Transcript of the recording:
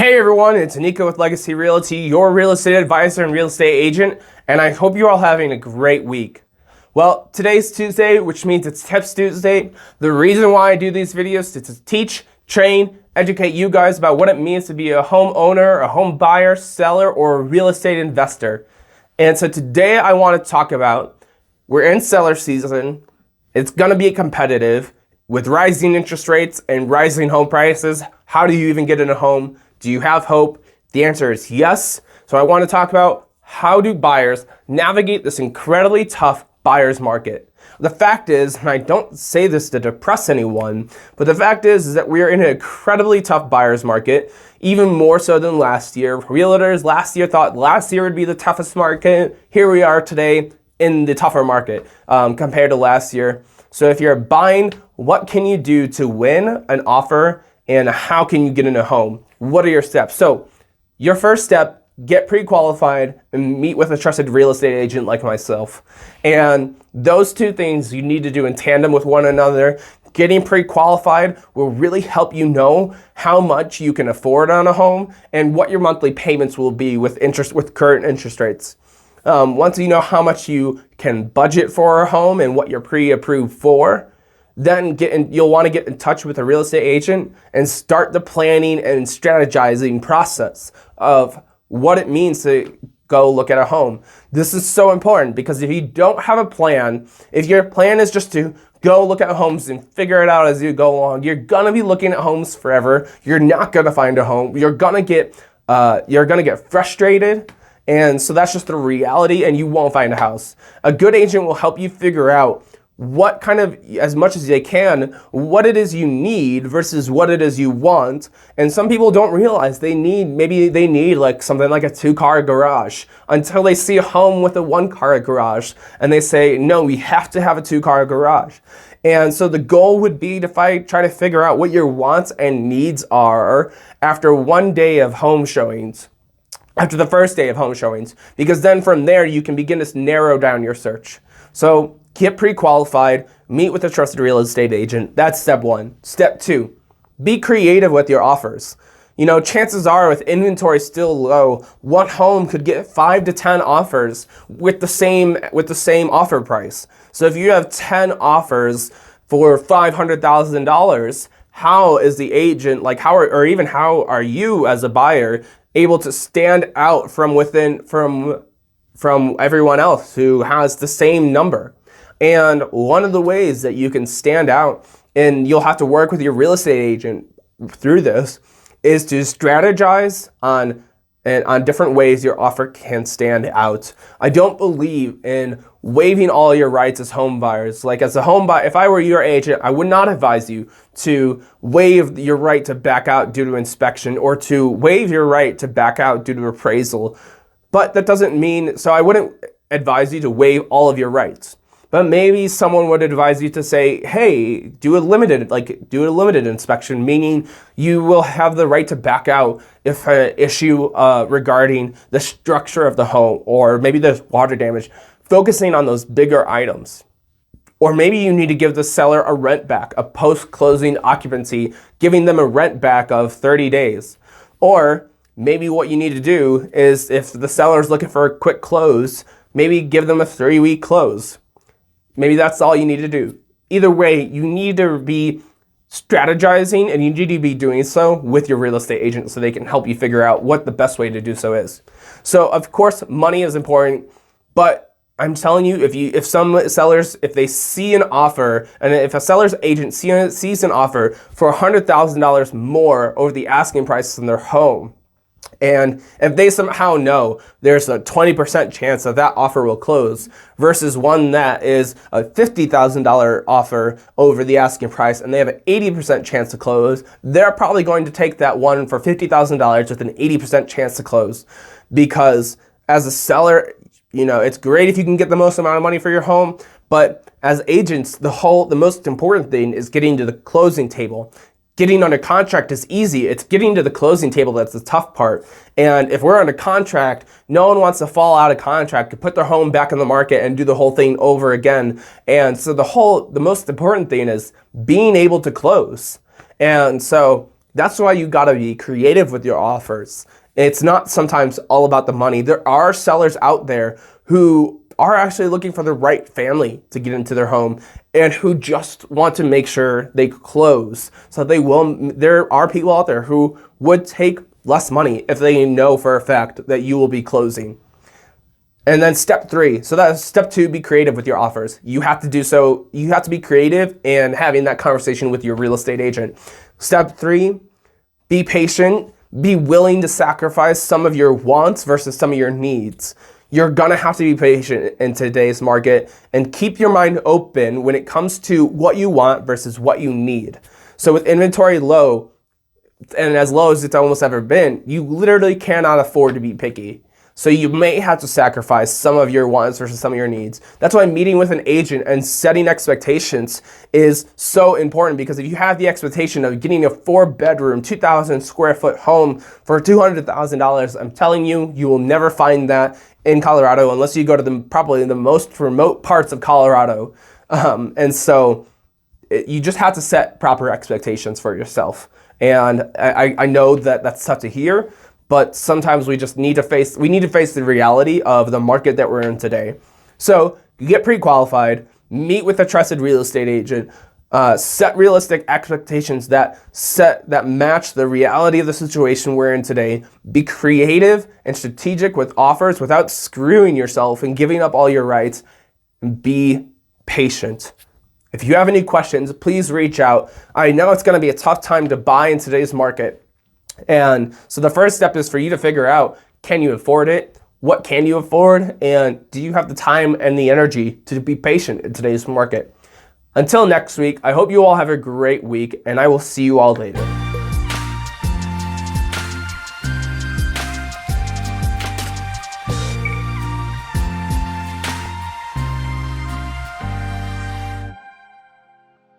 Hey everyone, it's Nico with Legacy Realty, your real estate advisor and real estate agent, and I hope you're all having a great week. Well, today's Tuesday, which means it's Tips Tuesday. The reason why I do these videos is to teach, train, educate you guys about what it means to be a homeowner, a home buyer, seller, or a real estate investor. And so today I want to talk about, we're in seller season, it's going to be competitive with rising interest rates and rising home prices. How do you even get in a home? Do you have hope? The answer is yes. So I want to talk about how do buyers navigate this incredibly tough buyer's market. The fact is, and I don't say this to depress anyone, but the fact is that we are in an incredibly tough buyer's market, even more so than last year. Realtors last year thought last year would be the toughest market. Here we are today in the tougher market compared to last year. So if you're buying, what can you do to win an offer and how can you get in a home? What are your steps? So your first step, get pre-qualified and meet with a trusted real estate agent like myself. And those two things you need to do in tandem with one another. Getting pre-qualified will really help you know how much you can afford on a home and what your monthly payments will be with current interest rates. Once you know how much you can budget for a home and what you're pre-approved for, then you'll want to get in touch with a real estate agent and start the planning and strategizing process of what it means to go look at a home. This is so important because if you don't have a plan, if your plan is just to go look at homes and figure it out as you go along, you're gonna be looking at homes forever. You're not gonna find a home. You're gonna get frustrated. And so that's just the reality, and you won't find a house. A good agent will help you figure out what kind of, as much as they can, what it is you need versus what it is you want. And some people don't realize maybe they need like something like a 2-car garage until they see a home with a 1-car garage and they say, no, we have to have a 2-car garage. And so the goal would be to try to figure out what your wants and needs are after one day of home showings. After the first day of home showings, because then from there you can begin to narrow down your search. So get pre-qualified, meet with a trusted real estate agent. That's step one. Step two, be creative with your offers. You know, chances are with inventory still low, one home could get 5 to 10 offers with the same offer price. So if you have 10 offers for $500,000, how is the agent, how are you as a buyer able to stand out from everyone else who has the same number? And one of the ways that you can stand out, and you'll have to work with your real estate agent through this, is to strategize on different ways your offer can stand out. I don't believe in waiving all your rights as home buyers. Like as a home buyer, if I were your agent, I would not advise you to waive your right to back out due to inspection or to waive your right to back out due to appraisal. But that doesn't mean, so I wouldn't advise you to waive all of your rights. But maybe someone would advise you to say, hey, do a limited inspection, meaning you will have the right to back out if an issue regarding the structure of the home, or maybe there's water damage, focusing on those bigger items. Or maybe you need to give the seller a rent back, a post-closing occupancy, giving them a rent back of 30 days. Or maybe what you need to do is, if the seller is looking for a quick close, maybe give them a 3-week close. Maybe that's all you need to do. Either way, you need to be strategizing, and you need to be doing so with your real estate agent so they can help you figure out what the best way to do so is. So of course, money is important, but I'm telling you, if some sellers, if they see an offer, and if a seller's agent sees an offer for $100,000 more over the asking price in their home, and if they somehow know there's a 20% chance that offer will close versus one that is a $50,000 offer over the asking price and they have an 80% chance to close, they're probably going to take that one for $50,000 with an 80% chance to close. Because as a seller, you know, it's great if you can get the most amount of money for your home, but as agents, the most important thing is getting to the closing table. Getting under contract is easy. It's getting to the closing table that's the tough part. And if we're under contract, no one wants to fall out of contract, to put their home back in the market and do the whole thing over again. And so the most important thing is being able to close. And so That's why you gotta be creative with your offers. It's not sometimes all about the money. There are sellers out there who are actually looking for the right family to get into their home and who just want to make sure they close. So there are people out there who would take less money if they know for a fact that you will be closing. And then step 3, so that's step 2, be creative with your offers. You have to do so, you have to be creative and having that conversation with your real estate agent. Step 3, be patient, be willing to sacrifice some of your wants versus some of your needs. You're gonna have to be patient in today's market and keep your mind open when it comes to what you want versus what you need. So with inventory low, and as low as it's almost ever been, you literally cannot afford to be picky. So you may have to sacrifice some of your wants versus some of your needs. That's why meeting with an agent and setting expectations is so important, because if you have the expectation of getting a 4-bedroom, 2,000 square foot home for $200,000, I'm telling you, you will never find that in Colorado unless you go to probably the most remote parts of Colorado. You just have to set proper expectations for yourself. And I know that that's tough to hear, but sometimes we just need to face the reality of the market that we're in today. So you get pre-qualified, meet with a trusted real estate agent, set realistic expectations that match the reality of the situation we're in today. Be creative and strategic with offers without screwing yourself and giving up all your rights. And be patient. If you have any questions, please reach out. I know it's going to be a tough time to buy in today's market. And so the first step is for you to figure out, can you afford it? What can you afford? And do you have the time and the energy to be patient in today's market? Until next week, I hope you all have a great week, and I will see you all later.